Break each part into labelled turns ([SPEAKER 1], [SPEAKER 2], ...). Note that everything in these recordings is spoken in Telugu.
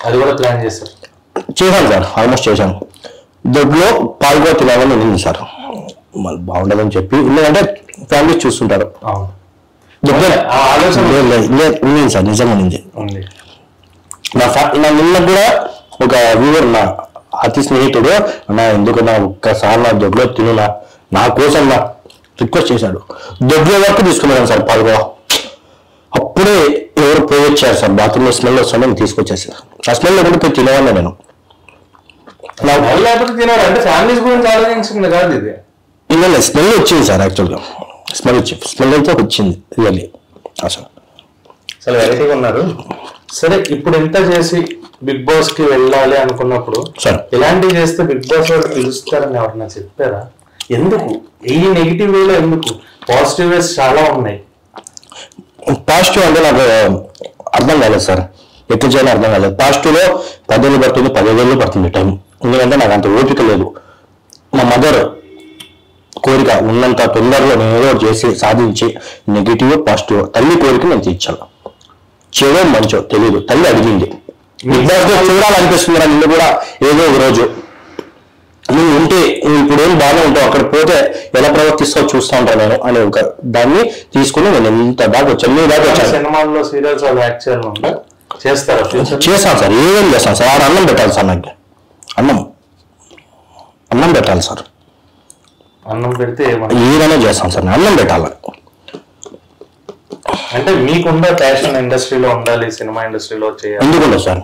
[SPEAKER 1] అది కూడా ప్లాన్ చేశారు?
[SPEAKER 2] చేశాను సార్, ఆల్మోస్ట్ చేశాను. దొడ్లో పాల్గొ తినాలని ఉంది సార్, మళ్ళీ బాగుండదని చెప్పి. ఎందుకంటే ఫ్యామిలీస్ చూస్తుంటారు. ఉంది సార్, నిజంగా ఉంది. నా నిన్న కూడా ఒక వ్యూవర్, నా అతి స్నేహితుడు, నా ఎందుకన్నా ఒక్కసారి నా దొడ్లో తినునా నా కోసం నా రిక్వెస్ట్ చేశాడు. దొడ్లో వరకు తీసుకున్నాను సార్ పాల్గొ. అప్పుడే ఎవరు పోయి వచ్చారు సార్, బాత్రూంలో స్మెల్ వస్తామని తీసుకొచ్చేసారు. ఆ స్మెల్ ఎప్పుడు పోయి తినేవాళ్ళ నేను.
[SPEAKER 1] తినాడు అంటే ఫ్యామిలీస్ గురించి ఆలోచించింది కాదు ఇది.
[SPEAKER 2] ఇలా స్మెల్ వచ్చింది సార్, యాక్చువల్గా స్మెల్ అయితే వచ్చింది రియల్లీ. అసలు
[SPEAKER 1] వెరైటీగా ఉన్నారు. సరే, ఇప్పుడు ఎంత చేసి బిగ్ బాస్ కి వెళ్ళాలి అనుకున్నప్పుడు ఇలాంటివి చేస్తే బిగ్ బాస్ వాళ్ళు పిలుస్తారని ఎవరన్నా చెప్పారా? ఎందుకు ఈ నెగిటివ్ వేలో, ఎందుకు పాజిటివ్ వేస్ చాలా ఉన్నాయి?
[SPEAKER 2] పాజిటివ్ అంటే నాకు అర్థం కాలేదు సార్, ఎట్లా చేయాలో అర్థం కాలేదు. పాజిటివ్ లో 10 ఏళ్ళు పడుతుంది, 15 ఏళ్ళు పడుతుంది టైం. ఎందుకంటే నాకు అంత ఓపిక లేదు. మా మదర్ కోరిక ఉన్నంత తొందరలో నేను ఏదో చేసి సాధించి, నెగిటివ్ పాజిటివ్ తల్లి కోరిక నేను తీర్చాను. చెడో మంచో తెలియదు, తల్లి అడిగింది. బిగ్ బాస్ లో చూడాలనిపిస్తుందిరా నిన్ను కూడా ఏదో ఒక రోజు, నువ్వు ఉంటే ఇప్పుడు ఏం బాగా ఉంటావు, అక్కడ పోతే ఎలా ప్రవర్తిస్తావు చూస్తూ ఉంటాను నేను అనే ఒక దాన్ని తీసుకుని నేను ఎంత దాకా వచ్చాను. మీ దాకా వచ్చాను.
[SPEAKER 1] సినిమాల్లో సీరియల్స్ చేస్తాను
[SPEAKER 2] సార్, ఏం చేస్తాను సార్. ఆడ అన్నం పెట్టాలి సార్, నాకు అన్నం పెట్టాలి సార్.
[SPEAKER 1] అన్నం పెడితే
[SPEAKER 2] ఏదైనా చేస్తాను సార్, అన్నం పెట్టాలి.
[SPEAKER 1] అంటే మీకుందా ఫ్యాషన్ ఇండస్ట్రీలో ఉండాలి, సినిమా ఇండస్ట్రీలో చేయాలి?
[SPEAKER 2] ఎందుకుండదు సార్.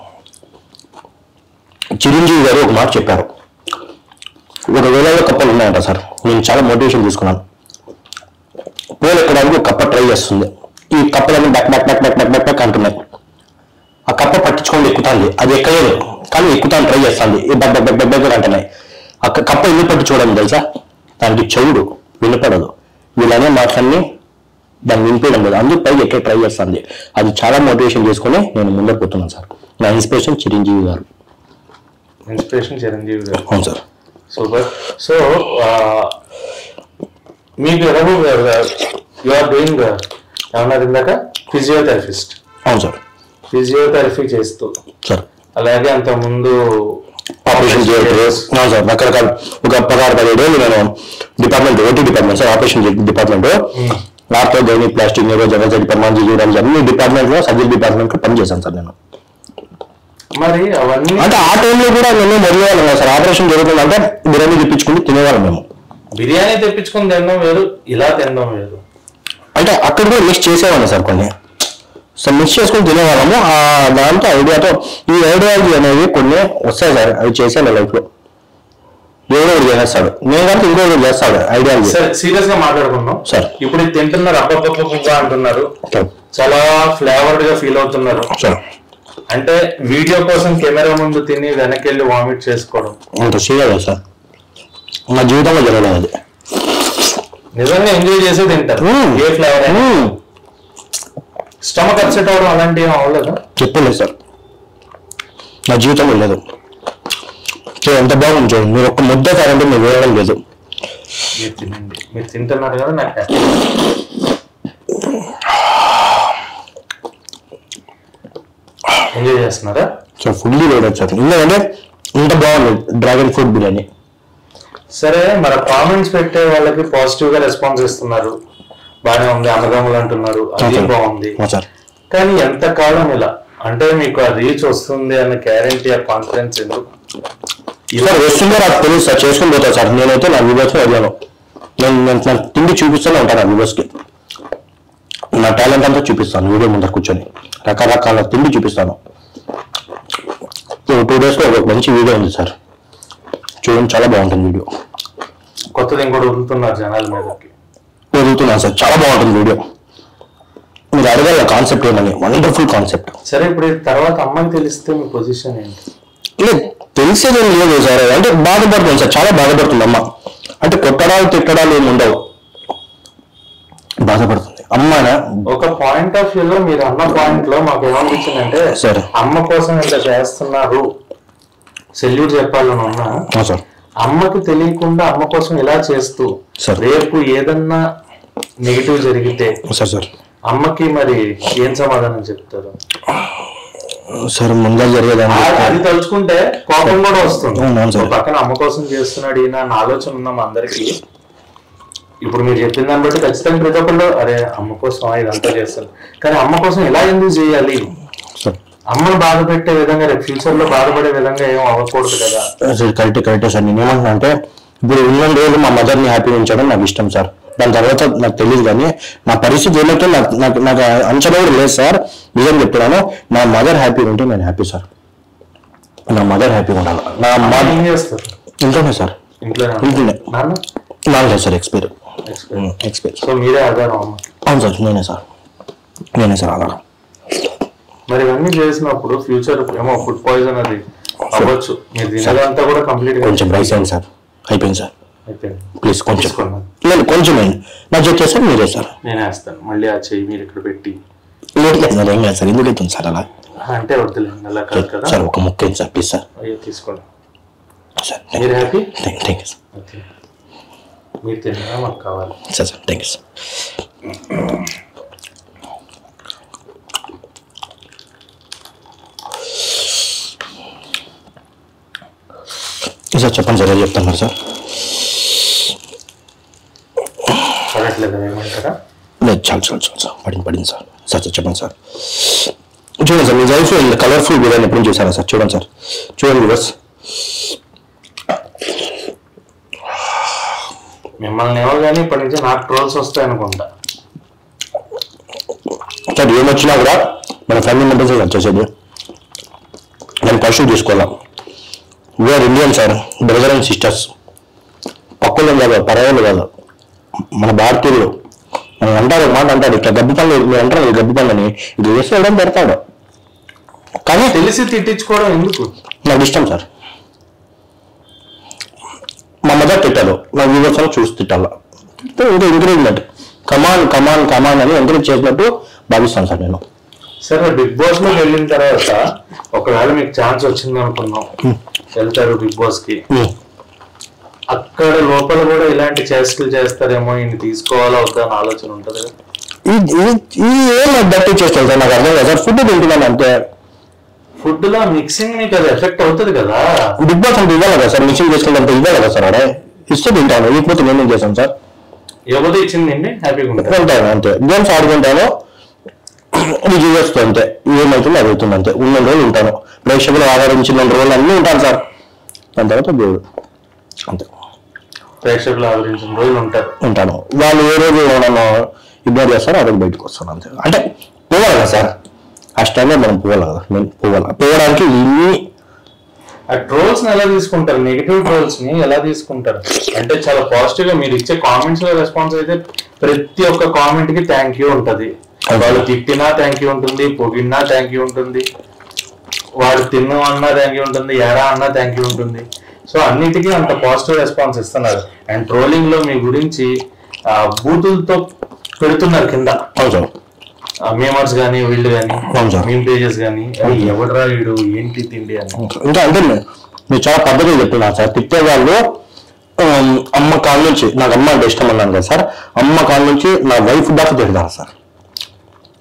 [SPEAKER 2] చిరంజీవి గారు ఒక మాట చెప్పారు, ఒక వేలలో కప్పలు ఉన్నాయంట సార్. నేను చాలా మోటివేషన్ తీసుకున్నాను. పోలు ఎక్కడానికి ఒక కప్ప ట్రై చేస్తుంది. ఈ కప్పలన్నీ back back back back back back back అంటున్నాయి. ఆ కప్ప పట్టించుకోండి ఎక్కుతుంది, అది ఎక్కలేదు కానీ ఎక్కుతాను ట్రై చేస్తుంది. ఈ back back back back back అంటున్నాయి. ఆ కప్ప ఎందుకు పట్టించుకోవడం తెలుసా? దానికి చెవుడు వినపడదు. వీళ్ళనే మాటలన్నీ దాన్ని వినిపించడం లేదు, అందుకు పైకి ఎక్కడ ట్రై చేస్తుంది. అది చాలా మోటివేషన్ చేసుకుని నేను ముందర పోతున్నాను సార్. నా ఇన్స్పిరేషన్ చిరంజీవి గారు. అవును సార్.
[SPEAKER 1] సూపర్. సో మీకు యు ఆర్ డూయింగ్ ఏమన్నారు ఇందాక, ఫిజియోథెరపిస్ట్?
[SPEAKER 2] అవును సార్.
[SPEAKER 1] ఫిజియోథెరపీ చేస్తూ
[SPEAKER 2] సార్,
[SPEAKER 1] అలాగే అంత ముందు
[SPEAKER 2] ఆపరేషన్ చేయట్లేదు సార్. రకరకాల ఒక 16-17 ఏళ్ళు నేను department, OT department sir, operation department, ortho, gynae, plastic, neuro, general department, అన్ని డిపార్ట్మెంట్ లో, సర్జరీ డిపార్ట్మెంట్ లో పనిచేశాను సార్ నేను.
[SPEAKER 1] మరి అవన్నీ
[SPEAKER 2] అంటే ఆ టైంలో కూడా మేము మరిగేవాళ్ళం కదా సార్. ఆపరేషన్ జరుగుతుందంటే బిర్యానీ తెప్పించుకుని తినేవాళ్ళం మేము.
[SPEAKER 1] బిర్యానీ తెప్పించుకుని తినడం వేరు, ఇలా తినడం వేరు.
[SPEAKER 2] అంటే అక్కడ కూడా మిక్స్ చేసేవాళ్ళం సార్ కొన్ని. సో మిక్స్ చేసుకుని తినేవాళ్ళము. దాంతో ఐడియాతో ఈ ఐడియాలజీ అనేవి కొన్ని వస్తాయి సార్, అవి చేశాను లైఫ్ లో. ఎవరో చేస్తాడు, నేను కాబట్టి ఇంకొకటి చేస్తాడు ఐడియాలజీ.
[SPEAKER 1] సీరియస్ గా మాట్లాడుకున్నాం సార్. ఇప్పుడు తింటున్నారు, అబ్బబ్బబ్బా అంటున్నారు, చాలా ఫ్లేవర్డ్ గా ఫీల్ అవుతున్నారు సార్. అంటే వీడియో కోసం కెమెరా ముందు తిని వెనక్కి వెళ్ళి వామిట్ చేసుకోవడం
[SPEAKER 2] అంత సీరియస్ సార్, నా జీవితంలో జరగలేదు అది.
[SPEAKER 1] నిజంగా ఎంజాయ్ చేసే తింటారు. ఏ ఫ్లేవర్ అయినా. స్టమక్ అప్సెట్ అవడం అలాంటివి ఏం అవ్వలేదు?
[SPEAKER 2] చెప్పలేదు సార్, నా జీవితంలో లేదు. ఎంత బాగుంది చూడండి, మీరు ఒక్క ముద్ద కారంటే మీరు వేయడం లేదు.
[SPEAKER 1] మీరు తింటున్నారు కదా, నాకు ఎంజాయ్ చేస్తున్నారా
[SPEAKER 2] సార్? ఫుల్లీ వేయడం సార్, ఎందుకంటే ఇంత బాగుంది డ్రాగన్ ఫ్రూట్ బిర్యానీ.
[SPEAKER 1] సరే, మన కామెంట్స్ పెట్టే వాళ్ళకి పాజిటివ్ గా రెస్పాన్స్ ఇస్తున్నారు, బాగానే ఉంది, అన్నదమ్ములు అంటున్నారు, అది బాగుంది. కానీ ఎంతకాలం ఇలా అంటే మీకు ఆ రీచ్ వస్తుంది అన్న గ్యారంటీ, ఆ కాన్ఫిడెన్స్ ఎందుకు?
[SPEAKER 2] ఇలా వస్తుందో నాకు తెలుసు సార్, చేసుకుని పోతా సార్. నేనైతే నా వ్యూవర్స్ అడిగాను, నేను తిండి చూపిస్తూనే ఉంటాను నా వ్యూవర్స్కి. నా టాలెంట్ అంతా చూపిస్తాను వీడియో ముందర కూర్చొని, రకరకాల తిండి చూపిస్తాను. 2 days లో ఒక మంచి వీడియో ఉంది సార్, చూడండి, చాలా బాగుంటుంది వీడియో.
[SPEAKER 1] కొత్తది ఇంకోటి వదులుతున్నారు జనాల మీదకి,
[SPEAKER 2] వదులుతున్నాను సార్, చాలా బాగుంటుంది వీడియో. మీరు అడగాల కాన్సెప్ట్ ఏమని, వండర్ఫుల్ కాన్సెప్ట్.
[SPEAKER 1] సరే, ఇప్పుడు తర్వాత అమ్మకి తెలిస్తే మీ పొజిషన్ ఏంటి?
[SPEAKER 2] లేదు, తెలిసేది లేదు సార్. అంటే బాధపడుతుంది సార్, చాలా బాధపడుతుంది అమ్మ. అంటే కొట్టడాలు తిట్టడాలు ఏమి ఉండవు, బాధపడుతుంది అమ్మ.
[SPEAKER 1] ఒక పాయింట్ ఆఫ్ వ్యూలో మీరు అన్న పాయింట్ లో మాకు ఏమనిపించిందంటే, సరే అమ్మ కోసం ఎంత చేస్తున్నారు, సెల్యూట్ చెప్పాలని ఉన్నా
[SPEAKER 2] సార్.
[SPEAKER 1] అమ్మకి తెలియకుండా అమ్మ కోసం ఇలా చేస్తూ రేపు ఏదన్నా నెగిటివ్ జరిగితే
[SPEAKER 2] సార్ అమ్మకి
[SPEAKER 1] మరి ఏం సమాధానం చెప్తారు?
[SPEAKER 2] సార్ ముందే జరిగేదాన్ని
[SPEAKER 1] అది తలుచుకుంటే కోపం కూడా వస్తుంది. పక్కన అమ్మ కోసం చేస్తున్నాడు ఈయన అన్న ఆలోచన ఉన్నాం అందరికి. ఇప్పుడు మీరు చెప్పిన దాన్ని బట్టి ఖచ్చితంగా ప్రతి ఒక్కళ్ళు అరే అమ్మ కోసం ఇదంతా చేస్తారు, కానీ అమ్మ కోసం ఎలా ఎందుకు చేయాలి? అమ్మను బాధ పెట్టే విధంగా రేపు ఫ్యూచర్ లో బాధపడే విధంగా ఏం అవ్వకూడదు కదా.
[SPEAKER 2] కరెక్టే సార్. నేను ఏమంటున్నా అంటే ఇప్పుడు ఉన్న రోజులు మా మదర్ని హ్యాపీ ఉంచడం నాకు ఇష్టం సార్. దాని తర్వాత నాకు తెలియదు, కానీ నా పరిస్థితి ఏమైతే నాకు నాకు అంచనా కూడా లేదు సార్. నిజం చెప్తున్నాను, నా మదర్ హ్యాపీ ఉంటే నేను హ్యాపీ సార్. నా మదర్ హ్యాపీగా ఉండాలి. నా అమ్మ
[SPEAKER 1] ఏం చేస్తారు?
[SPEAKER 2] ఇంట్లోనే సార్. ఇంట్లోనే నాలుగు సార్ ఎక్స్పైర్.
[SPEAKER 1] సో మీరే ఆధారం?
[SPEAKER 2] అవును సార్, నేనే సార్ ఆధారం.
[SPEAKER 1] మరి ఇవన్నీ చేసినప్పుడు ఫ్యూచర్ ఏమో ఫుడ్ పాయిజన్ అది అవ్వచ్చు. మీరు తినేదంతా కూడా కంప్లీట్
[SPEAKER 2] కొంచెం రైస్ అయింది సార్. అయిపోయింది సార్. ప్లీజ్ కొంచెం లేదు, కొంచెం అయింది. నాకు చెప్పేసారు మీరే సార్.
[SPEAKER 1] నేను వేస్తాను మళ్ళీ ఆ చెయ్యి మీరు ఇక్కడ పెట్టి.
[SPEAKER 2] లేదు సార్, ఏం కాదు సార్. ఎందుకు అవుతుంది సార్ అలా?
[SPEAKER 1] అంటే వద్దులేండి అలా కాదు కదా
[SPEAKER 2] సార్. ఒక ముక్క అయింది సార్, ప్లీజ్ సార్.
[SPEAKER 1] అయ్యో తీసుకోండి
[SPEAKER 2] సార్.
[SPEAKER 1] మీరు happy?
[SPEAKER 2] Thank you sir.
[SPEAKER 1] Okay, మీరు తిన్నారా? మాకు కావాలి
[SPEAKER 2] sir. Thank you sir. Sir చెప్పండి సార్. ఏం చెప్తున్నారు సార్? లేదు, చాలు సార్. పడింది సార్. సార్ చెప్పండి సార్. చూడండి సార్, మీ లైఫ్ కలర్ఫుల్ బిర్యానీ ఎప్పుడు చూసారా సార్? చూడండి సార్, చూడండి వ్యూవర్స్.
[SPEAKER 1] మిమ్మల్ని ఎవరు కానీ ఇప్పటి నుంచి నాకు ట్రోల్స్ వస్తాయి అనుకుంటా
[SPEAKER 2] సార్. ఏమొచ్చినా కూడా మన ఫ్యామిలీ మెంబర్స్ వచ్చేసేది. నేను పర్సూ చేసుకోవాలా. We are Indian sir, brother and sisters. పక్కలు కాదు, పర్వాలేదు కాదు, మన భారతీయులు. మనం అంటారు, మాట అంటాడు, ఇట్లా గబ్బు పనులు అంటారు, గబ్బు పనులని ఇది వేసుకోవడం పెడతాడు. కానీ
[SPEAKER 1] తెలిసి తిట్టించుకోవడం ఎందుకు?
[SPEAKER 2] నాకు ఇష్టం సార్. మా మదర్ తిట్టారు, నా వ్యూవర్స్ అని చూసి తిట్టాలా. ఇది ఎంకరేజ్మెంట్. కమాన్ అని ఎంకరేజ్ చేసినట్టు భావిస్తాను సార్ నేను.
[SPEAKER 1] సరే, బిగ్ బాస్ లో వెళ్ళిన తర్వాత ఒకవేళ మీకు ఛాన్స్ వచ్చింది అనుకున్నాం, వెళ్తారు బిగ్ బాస్ కి, అక్కడ లోపల కూడా ఇలాంటి చేష్టలు చేస్తారేమో, ఈయన తీసుకోవాలా వద్దా అని ఆలోచన ఉంటది కదా.
[SPEAKER 2] ఏం అడ్డట్టు చేస్తాను సార్, నాకు అర్థం కదా సార్. ఫుడ్ తింటున్నాను అంతే.
[SPEAKER 1] ఫుడ్ లో మిక్సింగ్ మీకు అది ఎఫెక్ట్ అవుతుంది కదా.
[SPEAKER 2] బిగ్ బాస్ అంటే ఇవ్వాలి కదా సార్, మిక్సింగ్ చేసుకుంటే ఇవ్వాలి కదా సార్. అడే ఇస్తే తింటాను, ఇకపోతే నేనేం చేశాను సార్.
[SPEAKER 1] ఎవరు ఇచ్చింది హ్యాపీగా
[SPEAKER 2] ఉంటాను అంతే. గేమ్స్ ఆడుకుంటాను, ఇది చేస్తూ అంతే. ఏమవుతుందో అది అవుతుంది అంతే. ఉన్న రోజులు ఉంటాను, ప్రేక్షకులు ఆదరించిన రోజులు అన్నీ ఉంటాను సార్. దాని తర్వాత దేవుడు అంతే.
[SPEAKER 1] ప్రేక్షకులు ఆదరించిన రోజులు
[SPEAKER 2] ఉంటాను. వాళ్ళు ఏ రోజు నన్ను ఇబ్బంది చేస్తారో ఆ రోజు బయటకు వస్తాను అంతే. అంటే పోవాలి కదా సార్, ఆ టైంలో మనం పోవాలి కదా. నేను పోవడానికి ఇన్ని
[SPEAKER 1] ఆ ట్రోల్స్ ని ఎలా తీసుకుంటారు? నెగిటివ్ ట్రోల్స్ ని ఎలా తీసుకుంటారు? అంటే చాలా పాజిటివ్ గా మీరు ఇచ్చే కామెంట్స్ లో రెస్పాన్స్ అయితే ప్రతి ఒక్క కామెంట్ కి థ్యాంక్ యూ ఉంటది. వాళ్ళు తిట్టినా థ్యాంక్ యూ ఉంటుంది, పొగిడినా థ్యాంక్ యూ ఉంటుంది, వాడు తిన్నా అన్నా థ్యాంక్ యూ ఉంటుంది, ఎరా అన్నా థ్యాంక్ యూ ఉంటుంది. సో అన్నిటికీ అంత పాజిటివ్ రెస్పాన్స్ ఇస్తున్నారు. అండ్ ట్రోలింగ్ లో మీ గురించి బూతులతో పెడుతున్నారు కింద మేమర్స్ కానీ, వీళ్ళు కానీ, మీమ్ పేజెస్ కానీ, ఎవడరా వీడు ఏంటి తిండి అని.
[SPEAKER 2] ఇంకా అంటే మీరు చాలా పద్ధతిగా చెప్తున్నారు సార్. తిట్టే వాళ్ళు అమ్మ కాళ్ళ నుంచి, నాకు అమ్మ అంటే ఇష్టం అన్నాను కదా సార్, అమ్మ కాళ్ళ నుంచి నా వైఫ్ దాకా తిడతారు సార్.